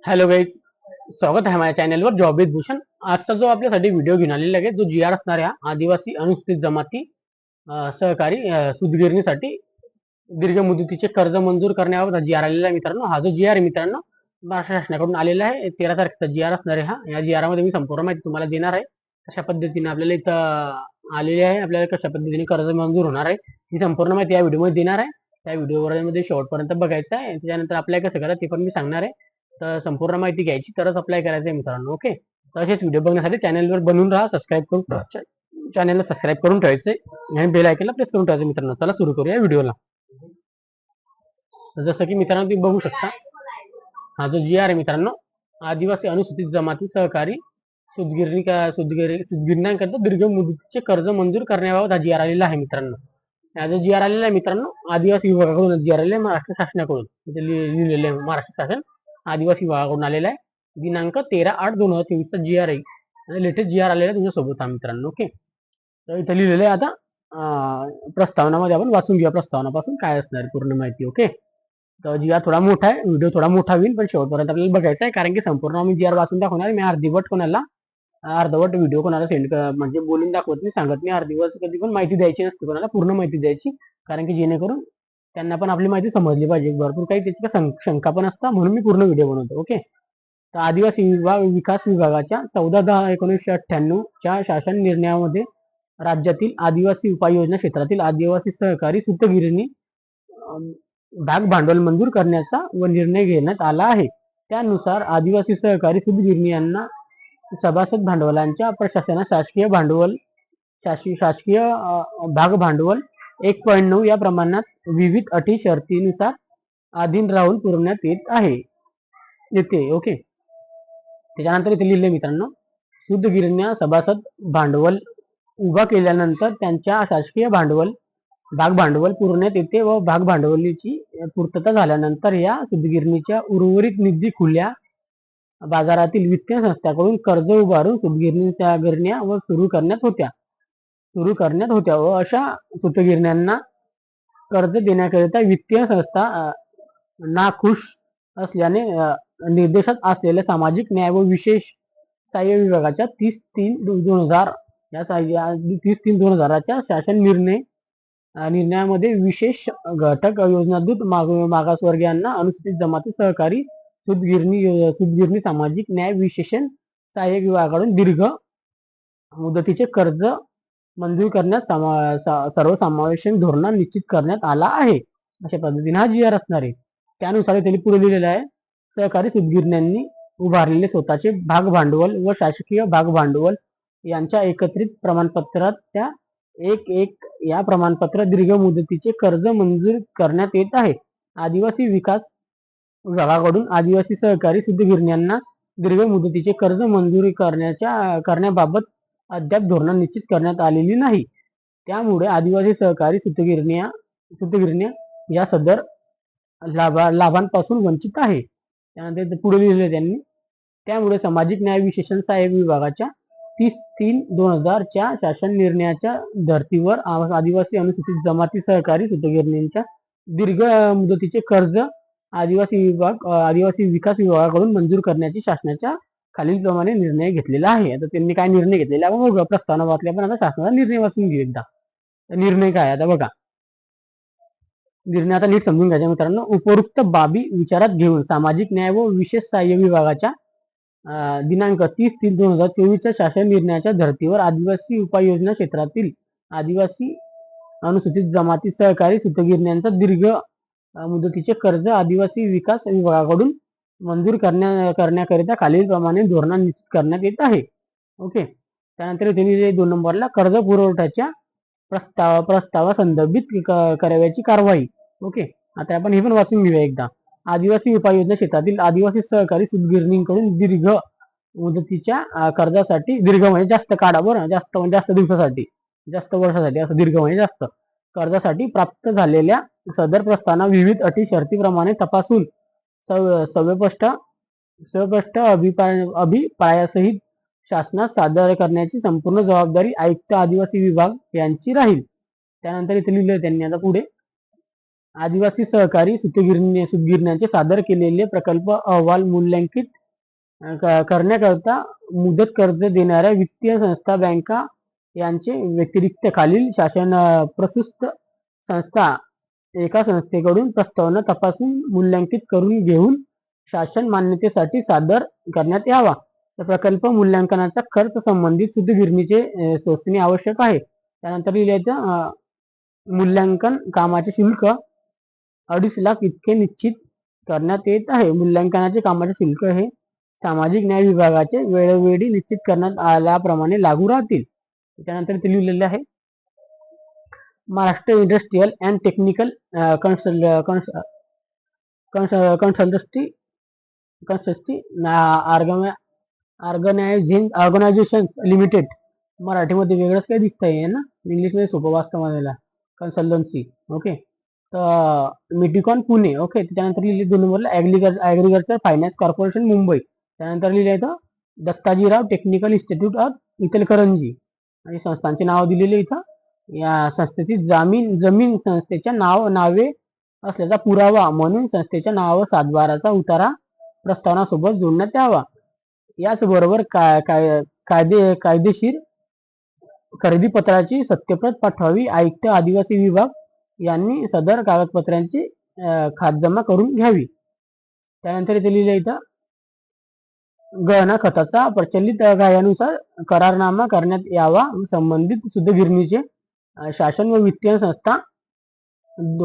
Hello guys, स्वागत आहे माझ्या चॅनलवर जॉब विथ भूषण. आजचा जो आपल्यासाठी व्हिडिओ घेऊन आलेला आहे, जो जी आर असणार आहे आदिवासी अनुसूचित जमाती सहकारी सूतगिरणीसाठी दीर्घ मुदतीचे कर्ज मंजूर करण्याबाबत जी आर आलेला आहे मित्रांनो. हा जो जी आर आहे मित्रांनो, महाराष्ट्र शासनाकडून आलेला आहे. 13 तारखेचा जी आर असणार आहे. या जी आर मध्ये मी संपूर्ण माहिती तुम्हाला देणार आहे. कशा पद्धतीने आपल्याला इथं आलेली आहे, आपल्याला कशा पद्धतीने कर्ज मंजूर होणार आहे, ही संपूर्ण माहिती या व्हिडिओमध्ये देणार आहे. त्या व्हिडिओमध्ये शेवटपर्यंत बघायचं आहे. त्याच्यानंतर अप्लाय कसं करा ते पण मी सांगणार आहे. तर संपूर्ण माहिती घ्यायची तरच अप्लाय करायचं आहे मित्रांनो. ओके, तर असेच व्हिडिओ बघण्यासाठी चॅनलवर बनवून राहा, सबस्क्राईब करून चॅनलला सबस्क्राईब करून ठेवायचंय आणि बेल आयकॉनला प्रेस करून ठेवायचं मित्रांनो. चला सुरू करूया व्हिडिओला. जसं की मित्रांनो तुम्ही बघू शकता, हा जो जी आर आहे मित्रांनो, आदिवासी अनुसूचित जमाती सहकारी सूतगिरण्यांकरता दीर्घ मुदतीचे कर्ज मंजूर करण्याबाबत हा जी आर आलेला आहे मित्रांनो. हा जो जी आर आलेला आहे मित्रांनो, आदिवासी विभागाकडून जी आर आलेला आहे, महाराष्ट्र शासनाकडून लिहिलेले महाराष्ट्र शासन आदिवासी विभागाकडून आलेला आहे. दिनांक 13/8/2024 चा जी आर आहे. लेटेस्ट जी आर आलेला आहे तुमच्यासोबत हा मित्रांनो. ओके, तर इथे लिहिलेलं आहे. आता प्रस्तावनामध्ये आपण वाचून घेऊया प्रस्तावनापासून काय असणार पूर्ण माहिती. ओके, तर जी आर थोडा मोठा आहे, व्हिडिओ थोडा मोठा होईल, पण शेवटपर्यंत आपल्याला बघायचा आहे. कारण की संपूर्ण आम्ही जी आर वाचून दाखवणार. मी अर्धवट व्हिडिओ कोणाला सेंड म्हणजे बोलून दाखवत नाही, सांगत नाही. अर्धवट कधी पण माहिती द्यायची नसते कोणाला, पूर्ण माहिती द्यायची. कारण की जेणेकरून त्यांना पण आपली माहिती समजली पाहिजे. भरपूर काही त्याची शंका पण असतात, म्हणून मी पूर्ण व्हिडिओ बनवतो. ओके, तर आदिवासी विकास विभागाच्या 14/10/1998 च्या शासन निर्णयामध्ये राज्यातील आदिवासी उपाययोजना क्षेत्रातील आदिवासी सहकारी सूतगिरणी भाग भांडवल मंजूर करण्याचा व निर्णय घेण्यात आला आहे. त्यानुसार आदिवासी सहकारी सूतगिरणी यांना सभासद भांडवलांच्या प्रशासनात शासकीय भाग भांडवल 1.9 या प्रमाणात विविध अटी शर्तीनुसार अधीन राहून पुरवण्यात येत आहे येते. ओके, त्याच्यानंतर इथे लिहिले मित्रांनो, सूतगिरण्या सभासद भांडवल उभा केल्यानंतर त्यांच्या शासकीय भाग भांडवल पुरवण्यात येते व भाग भांडवलीची पूर्तता झाल्यानंतर या सूतगिरणीच्या उर्वरित निधी खुल्या बाजारातील वित्तीय संस्थांकडून कर्ज उभारून सूतगिरण्या व सुरू करण्यात होत्या व अशा सूतगिरण्यांना कर्ज देण्याकरिता वित्तीय संस्था नाखुश असल्याने निर्देशात असलेल्या सामाजिक न्याय व विशेष सहाय्य विभागाच्या 30/3/2000 शासन निर्णयामध्ये विशेष घटक योजनादूत मागासवर्गीयांना अनुसूचित जमाती सहकारी सूतगिरणी सामाजिक न्याय विशेषण सहाय्यक विभागाकडून दीर्घ मुदतीचे कर्ज मंजूर करण्यात सर्वसमावेशक धोरण निश्चित करण्यात आला आहे. अशा पद्धतीने हा जी आर असणार आहे. त्यानुसार त्यांनी पुढे लिहिलेलं आहे, सहकारी सूतगिरण्यांनी उभारलेले स्वतःचे भाग भांडवल व शासकीय भाग भांडवल यांच्या एकत्रित प्रमाणपत्रात त्या एक या प्रमाणपत्र दीर्घ मुदतीचे कर्ज मंजूर करण्यात येत आहे. आदिवासी विकास विभागाकडून आदिवासी सहकारी सूतगिरण्यांना दीर्घ मुदतीचे कर्ज मंजूर करण्याबाबत अद्याप धोरण निश्चित करण्यात आलेली नाही. त्यामुळे आदिवासी सहकारी सूतगिरण्या या सदर लाभांपासून वंचित आहे. त्यानंतर पुढे लिहिले त्यांनी, त्यामुळे सामाजिक न्याय विशेषण सहाय्यक विभागाच्या 30/3/2000 च्या शासन निर्णयाच्या धर्तीवर आदिवासी अनुसूचित जमाती सहकारी सूतगिरणींच्या दीर्घ मुदतीचे कर्ज आदिवासी विकास विभागाकडून मंजूर करण्याची शासनाच्या खालीलप्रमाणे निर्णय घेतलेला आहे. आता त्यांनी काय निर्णय घेतलेला आहे बघा. प्रस्तावना वाचल्या, पण आता शासनाचा निर्णय वाचून घेऊ एकदा. निर्णय काय आता बघा. निर्णय आता नीट समजून घ्यायचा मित्रांनो. उपरोक्त बाबी विचारात घेऊन सामाजिक न्याय व विशेष सहाय्य विभागाच्या दिनांक 30/3/2024 च्या शासन निर्णयाच्या धर्तीवर आदिवासी उपाययोजना क्षेत्रातील आदिवासी अनुसूचित जमाती सहकारी सूतगिरण्यांचा दीर्घ मुदतीचे कर्ज आदिवासी विकास विभागाकडून मंजूर करण्याकरिता खालीलप्रमाणे धोरण निश्चित करण्यात येत आहे. ओके, त्यानंतर त्यांनी 2 नंबरला कर्ज पुरवठ्याच्या प्रस्तावासंदर्भित करावयाची कारवाई. ओके, आता आपण हे पण वाचून घेऊया एकदा. आदिवासी उपाययोजना क्षेत्रातील आदिवासी सहकारी सूतगिरणींकडून दीर्घ मुदतीच्या कर्जासाठी, दीर्घ म्हणजे जास्त काळा, बरं, जास्त दिवसासाठी, जास्त वर्षासाठी, असं दीर्घ म्हणजे जास्त कर्जासाठी प्राप्त झालेल्या सदर प्रस्तावना विविध अटी शर्तीप्रमाणे तपासून सविस्तर अभिप्रायासहित शासनास सादर करण्याची संपूर्ण जबाबदारी आयुक्त आदिवासी विभाग यांची राहील. त्यानंतर इथे लिहिलं त्यांनी आता पुढे, आदिवासी सहकारी सूतगिरण्यांचे सादर केलेले प्रकल्प अहवाल मूल्यांकित करण्याकरता मुदत कर्ज देणाऱ्या वित्तीय संस्था, बँका यांचे व्यतिरिक्त खालील शासन प्रशस्त संस्था एका संस्थेकडून प्रस्तावना तपासून मूल्यांकित करून घेऊन शासन मान्यतेसाठी सादर करण्यात यावा. प्रकल्प मूल्यांकनाचा खर्च संबंधित शुद्धगिरणीचे सोसणे आवश्यक आहे. त्यानंतर लिहिलेलं मूल्यांकन कामाचे शुल्क 2.5 लाख इतके निश्चित करण्यात येत आहे. मूल्यांकनाचे कामाचे शुल्क हे सामाजिक न्याय विभागाचे वेळोवेळी निश्चित करण्यात आल्याप्रमाणे लागू राहतील. त्यानंतर ते लिहिलेले आहे Maharashtra industrial and technical consultancy organisation limited. मराठीमध्ये वेगळंच काही दिसतंय ना, इंग्लिशमध्ये सोपं वाचतं मला. कन्सल्टन्सी. ओके. तर मिटिकॉन पुणे. ओके. त्याच्यानंतर लिहिले 2 नंबरला ॲग्रिकल्चर फायनान्स कॉर्पोरेशन मुंबई. त्यानंतर लिहिले इथं Dattajirao technical institute of Ichalkaranji आणि संस्थांचे नाव दिलेले इथं. या संस्थेची जमीन संस्थेच्या नावे असल्याचा पुरावा म्हणून संस्थेच्या नावावर सातबाराचा उतारा प्रस्तावनासोबत जोडण्यात यावा. याचबरोबर कायदेशीर खरेदी पत्राची सत्यप्रत पाठवावी. आयुक्त आदिवासी विभाग यांनी सदर कागदपत्रांची खातजमा करून घ्यावी. त्यानंतर इथे लिहिलं इथं गहना खताचा प्रचलित कायद्यानुसार करारनामा करण्यात यावा. संबंधित शुद्धगिरणीचे शासन व वित्तीय संस्था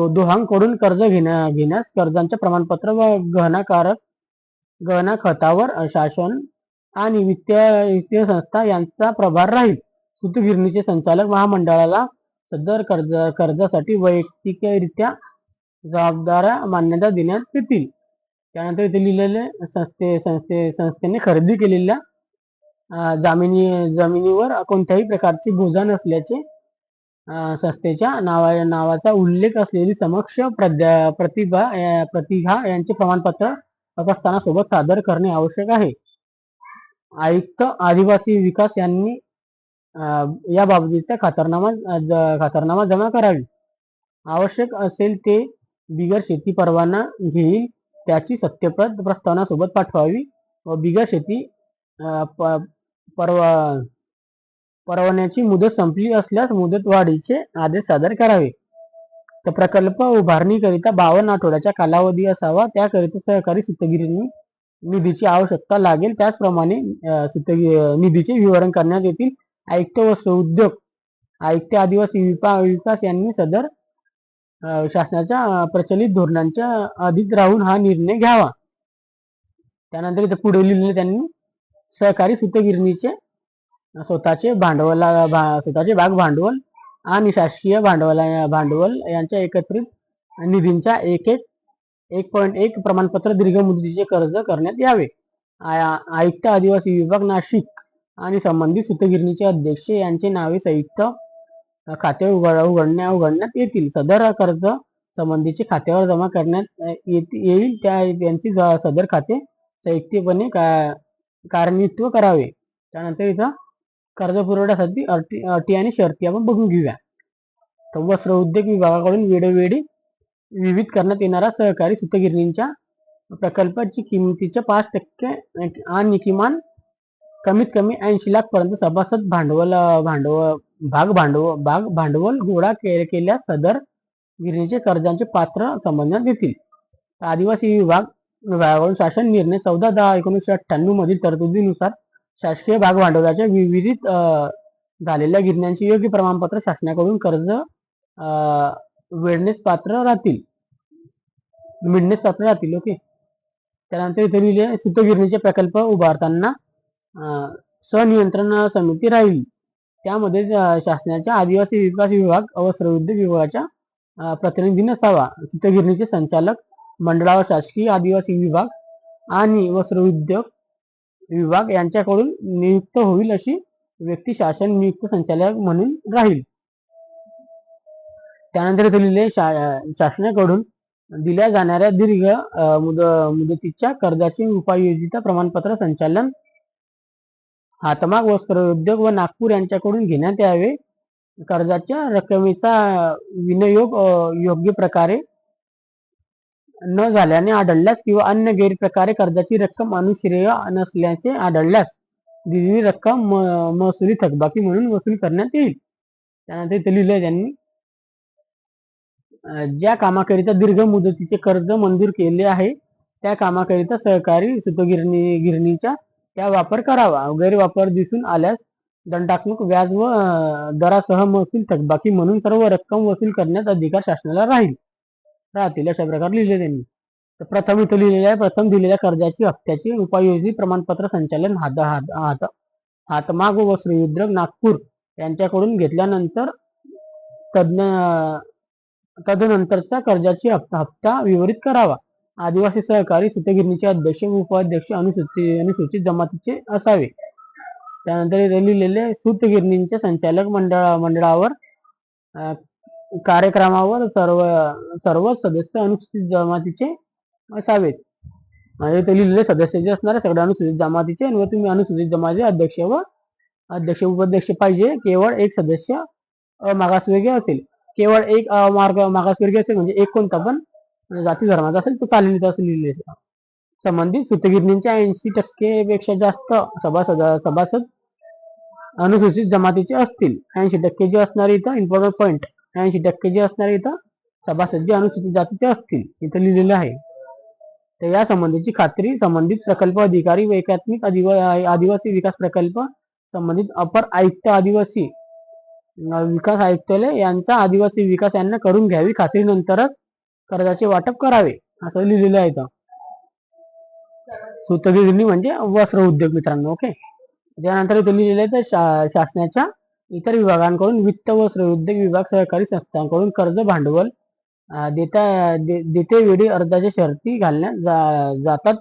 दोहांकडून कर्ज घेण्यास कर्जांचे प्रमाणपत्र व गहना खतावर शासन आणि वित्तीय संस्था यांचा प्रभार राहील. शुद्धगिरणीचे संचालक महामंडळाला सदर कर्जासाठी वैयक्तिकरित्या जबाबदाऱ्या मान्यता देण्यात येतील. त्यानंतर इथे लिहिलेले संस्थेने खरेदी केलेल्या जमिनीवर कोणत्याही प्रकारची बोजा नसल्याचे संस्थेच्या नावाचा उल्लेख असलेली समक्ष प्रतिभा यांचे प्रमाणपत्र प्रस्तावनासोबत सादर करणे आवश्यक आहे. आयुक्त आदिवासी विकास यांनी याबाबतीचा खातरनामा जमा करावी. आवश्यक असेल ते बिगर शेती परवाना घेईल त्याची सत्यप्रत प्रस्तावनासोबत पाठवावी व बिगर शेती परवान्याची मुदत संपली असल्यास मुदत वाढीचे आदेश सादर करावे. तर प्रकल्प उभारणीकरिता 52 आठवड्याचा कालावधी असावा. त्याकरिता सहकारी सुतगिरणी निधीची आवश्यकता लागेल. त्याचप्रमाणे निधीचे विवरण करण्यात येतील. आयुक्त वस्त्र उद्योग आयुक्त आदिवासी विकास यांनी सदर शासनाच्या प्रचलित धोरणांच्या अधीन राहून हा निर्णय घ्यावा. त्यानंतर इथे पुढे लिहिलेले त्यांनी सहकारी सुतगिरणीचे स्वतःचे भाग भांडवल आणि शासकीय भांडवल यांच्या एकत्रित निधींच्या 1.1 प्रमाणपत्र दीर्घ मुदतीचे कर्ज करण्यात यावे. आयुक्त आदिवासी विभाग नाशिक आणि संबंधित सुतगिरणीचे अध्यक्ष यांचे नावे संयुक्त खाते उघडण्यात येतील. सदर कर्ज संबंधीचे खात्यावर जमा करण्यात येईल. त्यांची सदर खाते संयुक्तपणे कार्यान्वित करावे. त्यानंतर इथं कर्ज पुरवठ्यासाठी अटी आणि शर्ती आपण बघून घेऊया. तर वस्त्र उद्योग विभागाकडून वेळोवेळी विविध करण्यात येणारा सहकारी सुतगिरणींच्या प्रकल्पाची किमतीच्या 5% आणि कमीत कमी 80 लाख पर्यंत सभासद भांडवल गोळा केल्यास सदर गिरणीचे कर्जांचे पात्र समजण्यात येतील. आदिवासी विभागाकडून शासन निर्णय 14/10/1998 मधील तरतुदीनुसार शासकीय भागभांडवलाच्या विविध झालेल्या गिरण्यांचे योग्य प्रमाणपत्र शासनाकडून कर्ज मिळण्यास पात्र राहतील. ओके. त्यानंतर इथे लिहिले सुतगिरणीचे प्रकल्प उभारताना सनियंत्रण समिती राहील. त्यामध्ये शासनाच्या आदिवासी विकास विभाग वस्त्र उद्योग विभागाच्या प्रतिनिधी नसावा. सुतगिरणीचे संचालक मंडळावर शासकीय आदिवासी विभाग आणि वस्त्र उद्योग विभाग यांच्याकडून नियुक्त होईल अशी व्यक्ती शासन नियुक्त संचालक म्हणून राहील. त्यानंतर इथे लिहिले शासनाकडून दिल्या जाणाऱ्या दीर्घ मुदतीच्या कर्जाची उपाययोजिता प्रमाणपत्र संचालन हातमाग वस्त्रोद्योग व नागपूर यांच्याकडून घेण्यात यावे. कर्जाच्या रकमेचा विनियोग योग्य प्रकारे न झाल्याने आढळल्यास किंवा अन्य गैरप्रकारे कर्जाची रक्कम अनुश्रेय नसल्याचे आढळल्यास दिलेली रक्कम महसुली थकबाकी म्हणून वसूल करण्यात येईल. त्यानंतर इथे लिहिलंय त्यांनी, ज्या कामाकरिता दीर्घ मुदतीचे कर्ज मंजूर केले आहे त्या कामाकरिता सहकारी गिरणीच्या त्या वापर करावा. गैरवापर दिसून आल्यास दंडात्मक व्याज व दरासह महसूल थकबाकी म्हणून सर्व रक्कम वसूल करण्यात अधिकार शासनाला राहतील अशा प्रकारे लिहिले त्यांनी. तर प्रथम इथं लिहिलेलं आहे, प्रथम दिलेल्या कर्जाची हप्त्याचे उपाययोजना प्रमाणपत्र संचालन हातमाग व वस्त्रोद्योग नागपूर यांच्याकडून घेतल्यानंतर तदनंतरचा कर्जाची हप्ता विवरित करावा. आदिवासी सहकारी सूतगिरणीचे अध्यक्ष व उपाध्यक्ष अनुसूचित जमातीचे असावे. त्यानंतर लिहिलेले सूतगिरणींच्या संचालक मंडळावर कार्यक्रमावर सर्व सदस्य अनुसूचित जमातीचे असावेत. म्हणजे इथे लिहिलेले सदस्य जे असणार सगळे अनुसूचित जमातीचे, व तुम्ही अनुसूचित जमातीचे अध्यक्ष उपाध्यक्ष पाहिजे. केवळ एक सदस्य मागासवर्गीय असेल. केवळ एक मागासवर्गीय असेल म्हणजे एक कोणता पण जाती धर्माचा असेल तो चालेल असं लिहिलेले. संबंधित सूतगिरणींच्या 80% पेक्षा जास्त सभासद अनुसूचित जमातीचे असतील. 80% जे असणारे इथं इम्पॉर्टंट पॉईंट, 80% जे असणारे इथं सभासद जे अनुसूचित जातीचे असतील इथं लिहिलेलं आहे. तर या संबंधीची खात्री संबंधित प्रकल्प अधिकारी व एकात्मिक आदिवासी विकास प्रकल्प संबंधित अपर आयुक्त आदिवासी विकास आयुक्तालय यांचा आदिवासी विकास यांना करून घ्यावी. खात्रीनंतरच कर्जाचे वाटप करावे असं लिहिलेलं आहे. सूतगिरणी म्हणजे वस्त्र उद्योग मित्रांनो. ओके, त्यानंतर इथे लिहिलेलं आहे तर शासनाच्या इतर विभागांकडून वित्त व उद्योग विभाग सहकारी संस्थांकडून कर्ज भांडवल देते वेळी अर्जाच्या शर्ती घालण्यात जातात.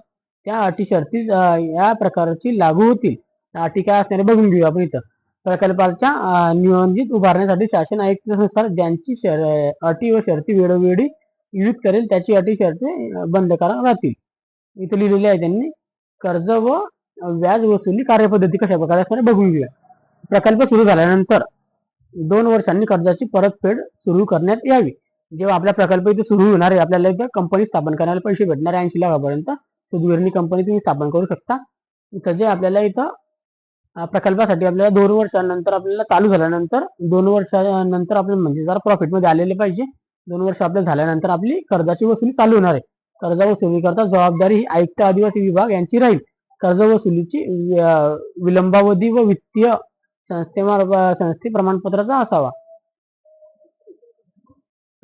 त्या अटी शर्ती या प्रकारची लागू होतील. अटी काय असणारे बघून घेऊ आपण इथं. प्रकल्पाच्या नियोजित उभारण्यासाठी शासन आयुक्तानुसार ज्यांची अटी व शर्ती वेळोवेळी विहित करेल त्याची अटी शर्ती बंधकारक राहतील. इथे लिहिलेले आहे त्यांनी. कर्ज व व्याज वसुली कार्यपद्धती कशा प्रकारे असणारे बघून घेऊया. प्रकल्प सुरू झाल्यानंतर 2 वर्षांनी कर्जाची परतफेड सुरू करण्यात यावी. जेव्हा आपला प्रकल्प इथे सुरू होणार आहे, आपल्याला इथे कंपनी स्थापन करायला पैसे भेटणार 80 लाखापर्यंत सूतगिरणी कंपनी तुम्ही स्थापन करू शकता. इथं जे आपल्याला इथं प्रकल्पासाठी आपल्याला 2 वर्षांनंतर आपल्याला चालू झाल्यानंतर 2 वर्षानंतर आपल्याला म्हणजे जरा प्रॉफिटमध्ये आलेले पाहिजे. 2 वर्ष आपल्याला झाल्यानंतर आपली कर्जाची वसुली चालू होणार आहे. कर्ज वसुली करता जबाबदारी ही आयुक्त आदिवासी विभाग यांची राहील. कर्ज वसुलीची विलंबावधी व वित्तीय संस्थे प्रमाणपत्राचा असावा.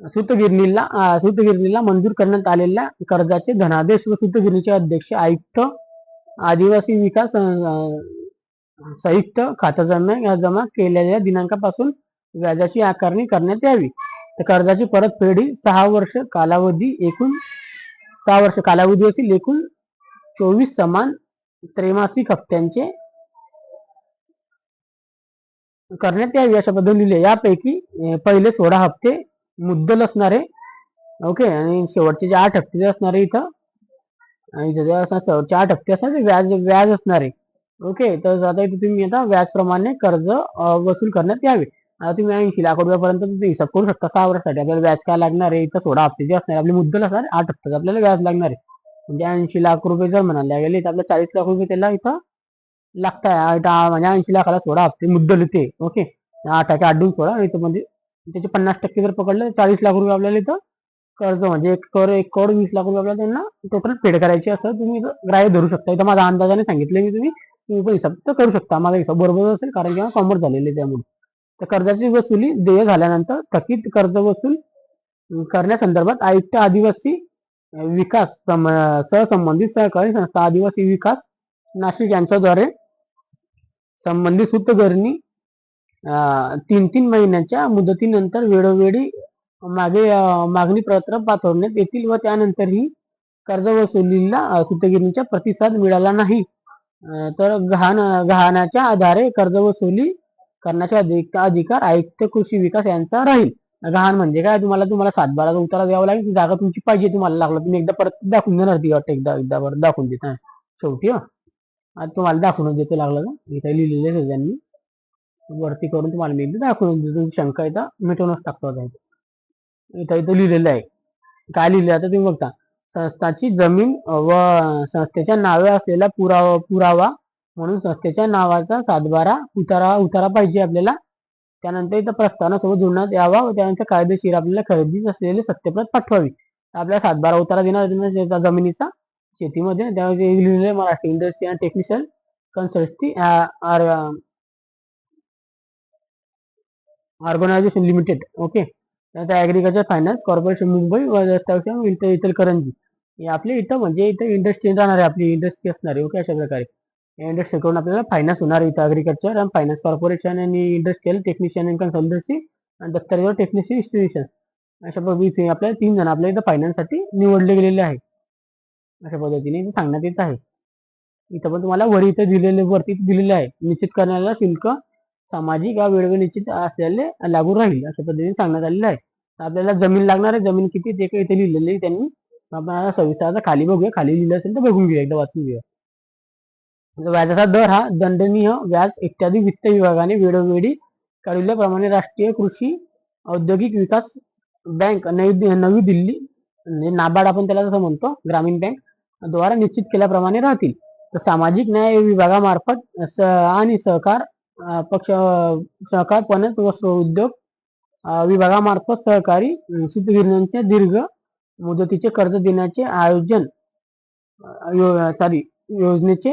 सूतगिरणीला मंजूर करण्यात आलेल्या कर्जाचे धनादेश व सूतगिरणीचे अध्यक्ष आयुक्त आदिवासी विकास संयुक्त खाता जमा केलेल्या दिनांकापासून व्याजाची आकारणी करण्यात यावी. तर कर्जाची परतफेड ही 6 वर्ष कालावधी असेल. एकूण 24 समान त्रैमासिक हप्त्यांचे करण्यात यावी अशा पद्धतीने. यापैकी पहिले 16 हप्ते मुद्दल असणारे. ओके, आणि शेवटचे जे 8 हप्ते असणारे इथं शेवटचे 8 हप्ते असणार व्याज असणारे. ओके, तर आता इथे तुम्ही आता व्याजप्रमाणे कर्ज वसूल करण्यात यावे. आता तुम्ही 80 लाख रुपयापर्यंत हिसाब करू शकता. 6 वर्षासाठी आपल्याला व्याज काय लागणार आहे. इथं 16 हप्ते जे असणार आपली मुद्दल असणार 8 हप्ते आपल्याला व्याज लागणार आहे. म्हणजे 80 लाख रुपये जर म्हणायला गेले तर आपल्याला 40 लाख रुपये त्याला इथं लागताय. म्हणजे 80 लाखाला 16 हप्ते मुद्दल येते. ओके, 8 8 16 इथं म्हणजे त्याचे 50% जर पकडलं 40 लाख रुपये आपल्याला इथं कर्ज म्हणजे 1 करोड 20 लाख रुपये आपल्याला त्यांना टोटल पेड करायचे असं तुम्ही ग्राह्य धरू शकता. इथं माझ्या अंदाजाने सांगितलं की तुम्ही पण हिसाब तर करू शकता. माझा हिसाब बरोबर असेल कारण की कॉमर्स झालेले त्यामुळे. तर कर्जाची वसुली देय झाल्यानंतर थकीत कर्ज वसूल करण्यासंदर्भात आयुक्त आदिवासी विकास सहसंबंधित सहकारी संस्था आदिवासी विकास नाशिक यांच्याद्वारे संबंधित सूतगिरणी 3 महिन्याच्या मुदतीनंतर वेळोवेळी मागणी पत्र पाठवण्यात येतील व त्यानंतरही कर्ज वसुलीला सूतगिरणीचा प्रतिसाद मिळाला नाही तर गहाणाच्या आधारे कर्ज वसुली करण्याचा अधिकार आयुक्त कृषी विकास यांचा राहील. गहाण म्हणजे काय, तुम्हाला 7/12 उतारा द्यावा लागेल. जागा तुमची पाहिजे तुम्हाला लागलं तुम्ही एकदा परत दाखवून देणार ती वाटत एकदा परत दाखवून देत शेवटी. आता तुम्हाला दाखवून देतो लागलं का इथे लिहिलेले त्यांनी वरती करून तुम्हाला मी एकदा दाखवून देतो. तुमची शंका इथं मिटवूनच टाकतो. इथं लिहिलेलं आहे काय लिहिलं आता तुम्ही बघता. संस्थाची जमीन व संस्थेच्या नावे असलेला पुरावा म्हणून संस्थेच्या नावाचा सातबारा उतारा पाहिजे आपल्याला. त्यानंतर इथं प्रस्थानासोबत जोडण्यात यावा व त्यानंतर कायदेशीर आपल्याला खरेदी असलेली सत्यप्रत पाठवावी. आपल्याला सातबारा उतारा देणार जमिनीचा शेतीमध्ये, त्यामध्ये लिहिलेलं Marathi industry and technical consultancy organisation limited. Okay. त्यानंतर ऍग्रिकल्चर फायनान्स कॉर्पोरेशन मुंबई व इचलकरंजी. हे आपले इथं म्हणजे इथं इंडस्ट्री राहणार आहे, आपली इंडस्ट्री असणार आहे. ओके. अशा प्रकारे या इंडस्ट्री कडून आपल्याला फायनान्स होणार इथं ऍग्रिकल्चर अँड फायनान्स कॉर्पोरेशन आणि इंडस्ट्रियल टेक्निशियन अँड कन्सल्टन्सी आणि दत्तरगाव टेक्निशियन इन्स्टिट्यूशन. अशा पद्धतीने आपल्याला 3 जण आपल्या इथं फायनान्स साठी निवडले गेलेले आहे. अशा पद्धतीने इथे सांगण्यात येत आहे. इथं पण तुम्हाला वरती दिलेले आहे, निश्चित करण्याला शुल्क सामाजिक वेळोवेळी निश्चित असलेले लागू राहील अशा पद्धतीने सांगण्यात आलेलं आहे. आपल्याला जमीन लागणार आहे, जमीन किती ते काही इथे लिहिलेले आहे त्यांनी. आपल्याला सविस्तर खाली बघूया, खाली लिहिलं असेल तर बघून घेऊया, एकदा वाचून घेऊया. व्याजाचा दर हा दंडनीय व्याज इत्यादी वित्त विभागाने वेळोवेळी ठरविल्याप्रमाणे राष्ट्रीय कृषी औद्योगिक विकास बँक नवी दिल्ली म्हणजे नाबार्ड आपण त्याला जसं म्हणतो, ग्रामीण बँक द्वारा निश्चित केल्याप्रमाणे राहतील. तर सामाजिक न्याय विभागामार्फत आणि सहकार पणन वस्त्र उद्योग विभागामार्फत सहकारी शीतगिरण्यांच्या दीर्घ मुदतीचे कर्ज देण्याचे योजनेचे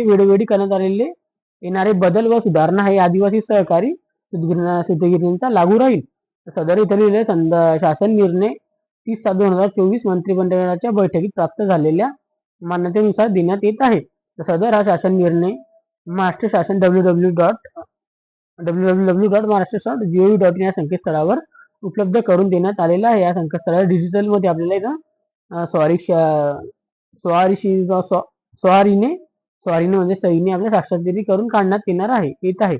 वेळोवेळी करण्यात आलेले येणारे बदल व सुधारणा हे आदिवासी सहकारी शीतगिरणींचा लागू राहील. सदर इथे लिहिले शासन निर्णय 30/7/2024 मंत्रिमंडळाच्या बैठकीत प्राप्त झालेल्या मान्यतेनुसार देण्यात येत आहे. सदर हा शासन निर्णय महाराष्ट्र शासन www.महाराष्ट्र.gov.in या संकेतस्थळावर उपलब्ध करून देण्यात आलेला आहे. या संकेतस्थळावर डिजिटल मध्ये आपल्याला इथं स्वारीने म्हणजे सहीने आपल्या साक्षरगिरी करून काढण्यात येत आहे.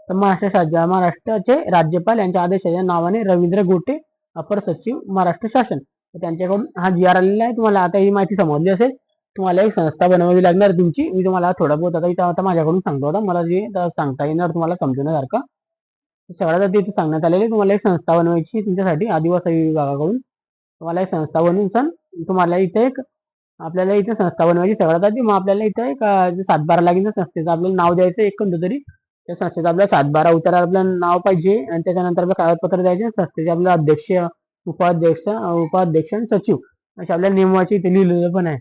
तर महाराष्ट्राचे राज्यपाल यांच्या आदेशाच्या नावाने रवींद्र गोटे अपर सचिव महाराष्ट्र शासन, त्यांच्याकडून हा GR आलेला आहे. तुम्हाला आता ही माहिती समजली असेल. तुम्हाला एक संस्था बनवावी लागणार तुमची. मी तुम्हाला थोडा बहुत आता माझ्याकडून सांगतो, आता मला जे सांगता येणार तुम्हाला समजण्यासारखं सगळ्यात आधी इथे सांगण्यात आलेले. तुम्हाला एक संस्था बनवायची तुमच्यासाठी आदिवासी विभागाकडून. तुम्हाला एक संस्था बनवून तुम्हाला इथे आपल्याला इथे संस्था बनवायची सगळ्यात आधी. मग आपल्याला इथे एक 7/12 लागेल. संस्थेचं आपल्याला नाव द्यायचं एकंदर तरी. त्या संस्थेचा आपल्याला 7/12 उतारा आपल्याला नाव पाहिजे आणि त्याच्यानंतर आपलं कागदपत्र द्यायचे. संस्थेचे आपल्याला अध्यक्ष, उपाध्यक्ष आणि सचिव असे आपल्याला नेमवायचे इथे लिहिलेलं पण आहे.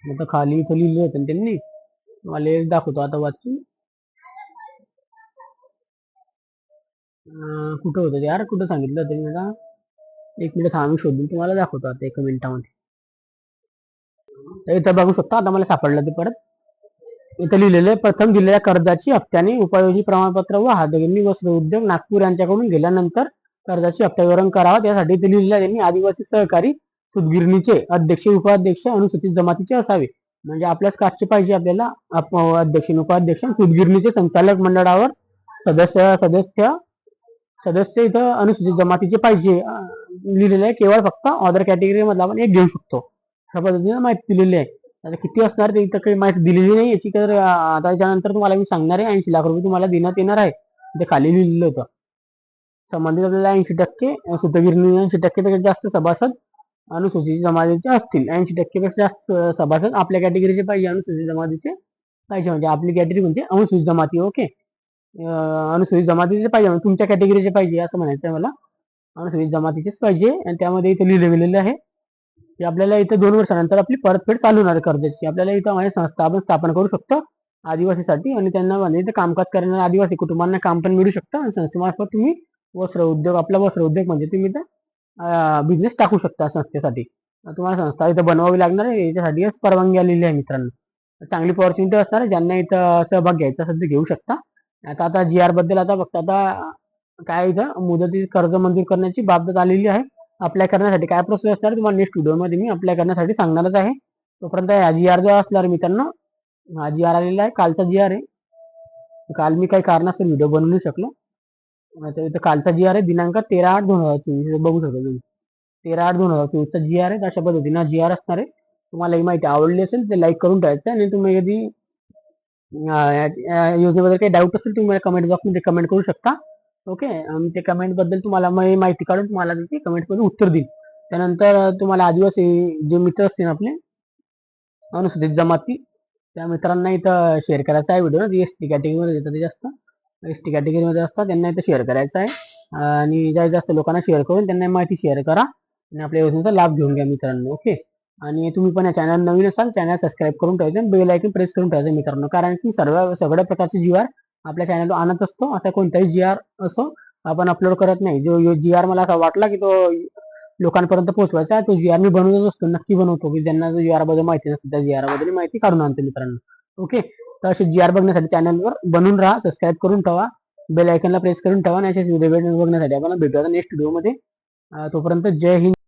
आता खाली इथं लिहिलं होतं त्यांनी, मला दाखवतो आता वाचून. कुठं होतं यार, कुठं सांगितलं होतं मला, एक मिनिट थांबून शोधून तुम्हाला दाखवतो आता 1 मिनिटामध्ये. इथं बघू शकता, आता मला सापडलं ते परत. इथं लिहिलेले प्रथम दिलेल्या कर्जाची हप्त्याने उपयोगी प्रमाणपत्र व हातगिरणी वस्त्र उद्योग नागपूर यांच्याकडून गेल्यानंतर कर्जाची हप्ता विवरण करावा. त्यासाठी इथे लिहिलेलं त्यांनी आदिवासी सहकारी सूतगिरणीचे अध्यक्ष उपाध्यक्ष अनुसूचित जमातीचे असावे. म्हणजे आपल्याच कास्टचे पाहिजे आपल्याला अध्यक्ष उपाध्यक्ष. सूतगिरणीचे संचालक मंडळावर सदस्य इथं अनुसूचित जमातीचे पाहिजे लिहिलेले आहे. केवळ फक्त ऑदर कॅटेगरी मधला आपण एक घेऊ शकतो अशा पद्धतीने माहिती दिलेली आहे. आता किती असणार ते इथं काही माहिती दिलेली नाही याची. तर आता याच्यानंतर तुम्हाला मी सांगणार आहे 80 लाख रुपये तुम्हाला देण्यात येणार आहे. ते खाली लिहिलेलं होतं. संबंधित आपल्याला 80% सूतगिरणी, 80% पेक्षा जास्त सभासद अनुसूचित जमातीचे असतील. 80% पेक्षा जास्त सभासद आपल्या कॅटेगरीचे पाहिजे, अनुसूचित जमातीचे पाहिजे. म्हणजे आपली कॅटेगरी म्हणजे अनुसूचित जमाती. ओके. अनुसूचित जमातीचे पाहिजे म्हणजे तुमच्या कॅटेगरीचे पाहिजे असं म्हणायचं आहे मला. अनुसूचित जमातीचेच पाहिजे. आणि त्यामध्ये इथे लिहिलं गेलेलं आहे की आपल्याला इथे 2 वर्षानंतर आपली परतफेड चालू होणार कर्जाची. आपल्याला इथं म्हणजे संस्था आपण स्थापन करू शकतो आदिवासीसाठी आणि त्यांना म्हणजे इथे कामकाज करणाऱ्या आदिवासी कुटुंबांना काम पण मिळू शकतं. आणि संस्थेमार्फत तुम्ही वस्त्र उद्योग, आपला वस्त्र उद्योग म्हणजे तुम्ही इथं बिझनेस टाकू शकता संस्थेसाठी. तुम्हाला संस्था इथं बनवावी लागणार आहे. याच्यासाठी परवानगी आलेली आहे मित्रांनो. चांगली ऑपॉर्च्युनिटी असणार आहे. ज्यांना इथं सहभाग घ्यायचा असेल ते घेऊ शकता. आता GR बद्दल आता फक्त आता काय इथं मुदती कर्ज मंजूर करण्याची बाबत आलेली आहे. अप्लाय करण्यासाठी काय प्रोसेस असणार तुम्हाला नेक्स्ट व्हिडिओमध्ये मी अप्लाय करण्यासाठी सांगणारच आहे. तोपर्यंत GR जो असणार मित्रांनो, हा GR आलेला आहे, कालचा GR आहे. काल मी काही कारणास्तव व्हिडिओ बनवू नाही शकलो. इथं कालचा GR आहे, दिनांक 13/8/2024 बघू शकतो तुम्ही. 13/8/2024 GR आहे. अशा पद्धतीने GR असणार आहे. तुम्हाला ही माहिती आवडली असेल तर लाईक करून ठेवायचं. आणि तुम्ही कधी योजनेबद्दल काही डाऊट असेल तुम्ही मला कमेंट बॉक्समध्ये कमेंट करू शकता. ओके. ते कमेंट बद्दल तुम्हाला माहिती काढून तुम्हाला ते कमेंट मध्ये उत्तर देईल. त्यानंतर तुम्हाला आदिवासी जे मित्र असतील आपले अनुसूचित जमाती त्या मित्रांना इथं शेअर करायचा आहे व्हिडिओ. एसटी कॅटेगरीमध्ये येतात ते जास्त, एसटी कॅटेगरीमध्ये असतात त्यांना इथं शेअर करायचा आहे. आणि जास्त लोकांना शेअर करून त्यांना माहिती शेअर करा आणि आपल्या योजनेचा लाभ घेऊन घ्या मित्रांनो. ओके. आणि तुम्ही पण या चॅनल नवीन असाल चॅनल सबस्क्राईब करून ठेवायचं, बेल आयकॉन प्रेस करून ठेवायचं मित्रांनो. कारण की सगळ्या प्रकारचे जी आर आपल्या चॅनलवर आणत असतो. असा कोणताही जी आर असो आपण अपलोड करत नाही. जो जी आर मला असा वाटला की तो लोकांपर्यंत पोहोचवायचा तो जी आर मी बनवतच असतो, नक्की बनवतो की ज्यांना जी आर बद्दल माहिती नसते त्या जी आर बद्दल माहिती काढून आणतो मित्रांनो. ओके. तर असे जी आर बघण्यासाठी चॅनलवर बनून राहा, सबस्क्राईब करून ठेवा, बेल आयकॉनला प्रेस करून ठेवा आणि असेच व्हिडिओ बघण्यासाठी आपण भेटूया नेक्स्ट व्हिडिओमध्ये. तोपर्यंत जय हिंद.